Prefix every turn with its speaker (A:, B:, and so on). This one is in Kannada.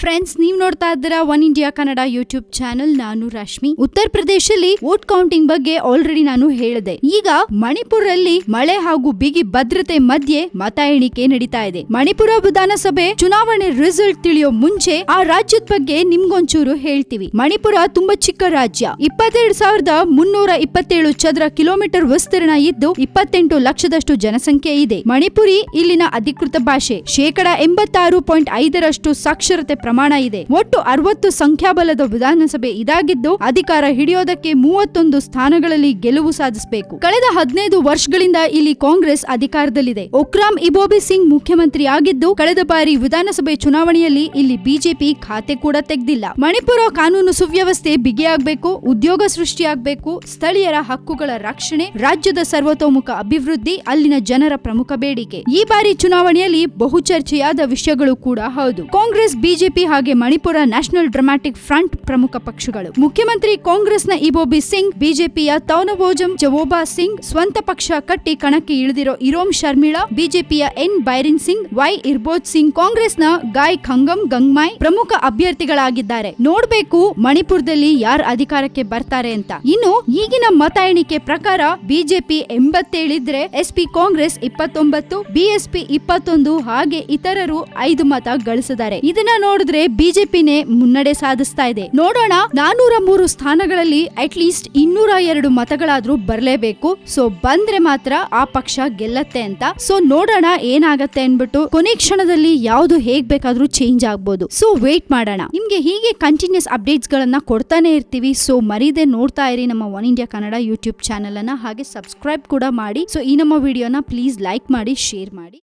A: ಫ್ರೆಂಡ್ಸ್, ನೀವ್ ನೋಡ್ತಾ ಇದ್ದೀರಾ one India Kannada YouTube channel. ನಾನು ರಶ್ಮಿ. ಉತ್ತರ ಪ್ರದೇಶದಲ್ಲಿ ವೋಟ್ ಕೌಂಟಿಂಗ್ ಬಗ್ಗೆ ಆಲ್ರೆಡಿ ನಾನು ಹೇಳಿದೆ. ಈಗ ಮಣಿಪುರಲ್ಲಿ ಮಳೆ ಹಾಗೂ ಬಿಗಿ ಭದ್ರತೆ ಮಧ್ಯೆ ಮತ ಎಣಿಕೆ ನಡೀತಾ ಇದೆ. ಮಣಿಪುರ ವಿಧಾನಸಭೆ ಚುನಾವಣೆ ರಿಸಲ್ಟ್ ತಿಳಿಯೋ ಮುಂಚೆ ಆ ರಾಜ್ಯದ ಬಗ್ಗೆ ನಿಮ್ಗೊಂಚೂರು ಹೇಳ್ತೀವಿ. ಮಣಿಪುರ ತುಂಬಾ ಚಿಕ್ಕ ರಾಜ್ಯ. 22,327 ಚದರ ಕಿಲೋಮೀಟರ್ ವಿಸ್ತೀರ್ಣ ಇದ್ದು 28 ಲಕ್ಷದಷ್ಟು ಜನಸಂಖ್ಯೆ ಇದೆ. ಮಣಿಪುರಿ ಇಲ್ಲಿನ ಅಧಿಕೃತ ಭಾಷೆ. 86.5% ಸಾಕ್ಷರತೆ ಪ್ರಮಾಣ ಇದೆ. ಒಟ್ಟು 60 ಸಂಖ್ಯಾಬಲದ ವಿಧಾನಸಭೆ ಇದಾಗಿದ್ದು ಅಧಿಕಾರ ಹಿಡಿಯೋದಕ್ಕೆ 31 ಸ್ಥಾನಗಳಲ್ಲಿ ಗೆಲುವು ಸಾಧಿಸಬೇಕು. ಕಳೆದ 15 ವರ್ಷಗಳಿಂದ ಇಲ್ಲಿ ಕಾಂಗ್ರೆಸ್ ಅಧಿಕಾರದಲ್ಲಿದೆ. ಒಕ್ರಾಮ್ ಇಬೋಬಿ ಸಿಂಗ್ ಮುಖ್ಯಮಂತ್ರಿ ಆಗಿದ್ದು ಕಳೆದ ಬಾರಿ ವಿಧಾನಸಭೆ ಚುನಾವಣೆಯಲ್ಲಿ ಇಲ್ಲಿ ಬಿಜೆಪಿ ಖಾತೆ ಕೂಡ ತೆಗೆದಿಲ್ಲ. ಮಣಿಪುರ ಕಾನೂನು ಸುವ್ಯವಸ್ಥೆ ಬಿಗಿಯಾಗಬೇಕು, ಉದ್ಯೋಗ ಸೃಷ್ಟಿಯಾಗಬೇಕು, ಸ್ಥಳೀಯರ ಹಕ್ಕುಗಳ ರಕ್ಷಣೆ, ರಾಜ್ಯದ ಸರ್ವತೋಮುಖ ಅಭಿವೃದ್ಧಿ ಅಲ್ಲಿನ ಜನರ ಪ್ರಮುಖ ಬೇಡಿಕೆ. ಈ ಬಾರಿ ಚುನಾವಣೆಯಲ್ಲಿ ಬಹು ಚರ್ಚೆಯಾದ ವಿಷಯಗಳು ಕೂಡ ಹೌದು. ಕಾಂಗ್ರೆಸ್, ಬಿಜೆಪಿ ಹಾಗೆ ಮಣಿಪುರ ನ್ಯಾಷನಲ್ ಡ್ರಾಮಾಟಿಕ್ ಫ್ರಂಟ್ ಪ್ರಮುಖ ಪಕ್ಷಗಳು. ಮುಖ್ಯಮಂತ್ರಿ ಕಾಂಗ್ರೆಸ್ನ ಇಬೋಬಿ ಸಿಂಗ್, ಬಿಜೆಪಿಯ ತೌನಬೋಜಂ ಜವೋಬಾ ಸಿಂಗ್ ಸ್ವಂತ ಪಕ್ಷ ಕಟ್ಟಿ ಕಣಕ್ಕೆ ಇಳಿದಿರೋ ಇರೋಮ್ ಶರ್ಮಿಳಾ, ಬಿಜೆಪಿಯ ಎನ್ ಬೈರಿನ್ ಸಿಂಗ್, ವೈ ಇರ್ಬೋದ್ ಸಿಂಗ್, ಕಾಂಗ್ರೆಸ್ನ ಗಾಯ್ ಖಂಗಮ್ ಗಂಗ್ಮಾಯ್ ಪ್ರಮುಖ ಅಭ್ಯರ್ಥಿಗಳಾಗಿದ್ದಾರೆ. ನೋಡ್ಬೇಕು ಮಣಿಪುರದಲ್ಲಿ ಯಾರು ಅಧಿಕಾರಕ್ಕೆ ಬರ್ತಾರೆ ಅಂತ. ಇನ್ನು ಈಗಿನ ಮತ ಎಣಿಕೆ ಪ್ರಕಾರ ಬಿಜೆಪಿ 87 ಇದ್ರೆ ಎಸ್ಪಿ ಕಾಂಗ್ರೆಸ್ 29, ಬಿಎಸ್ಪಿ 21 ಹಾಗೆ ಇತರರು 5 ಮತ ಗಳಿಸಿದ್ದಾರೆ. ಇದನ್ನ ನೋಡಿದ್ರೆ ಬಿಜೆಪಿನೇ ಮುನ್ನಡೆ ಸಾಧಿಸ್ತಾ ಇದೆ. ನೋಡೋಣ, 403 ಸ್ಥಾನಗಳಲ್ಲಿ ಅಟ್ಲೀಸ್ಟ್ 202 ಮತಗಳಾದ್ರೂ ಬರಲೇಬೇಕು. ಸೊ ಬಂದ್ರೆ ಮಾತ್ರ ಆ ಪಕ್ಷ ಗೆಲ್ಲತ್ತೆ ಅಂತ. ಸೊ ನೋಡೋಣ ಏನಾಗತ್ತೆ ಅನ್ಬಿಟ್ಟು. ಕೊನೆ ಕ್ಷಣದಲ್ಲಿ ಯಾವ್ದು ಹೇಗ್ ಬೇಕಾದ್ರೂ ಚೇಂಜ್ ಆಗ್ಬೋದು. ಸೊ ವೇಟ್ ಮಾಡೋಣ. ನಿಮ್ಗೆ ಹೀಗೆ ಕಂಟಿನ್ಯೂಸ್ ಅಪ್ಡೇಟ್ಸ್ ಗಳನ್ನ ಕೊಡ್ತಾನೆ ಇರ್ತೀವಿ. ಸೊ ಮರೀದೆ ನೋಡ್ತಾ ಇರಿ ನಮ್ಮ one India Kannada YouTube channel ಅನ್ನ. ಹಾಗೆ ಸಬ್ಸ್ಕ್ರೈಬ್ ಕೂಡ ಮಾಡಿ. ಸೊ ಈ ನಮ್ಮ ವಿಡಿಯೋನ ಪ್ಲೀಸ್ ಲೈಕ್ ಮಾಡಿ, ಶೇರ್ ಮಾಡಿ.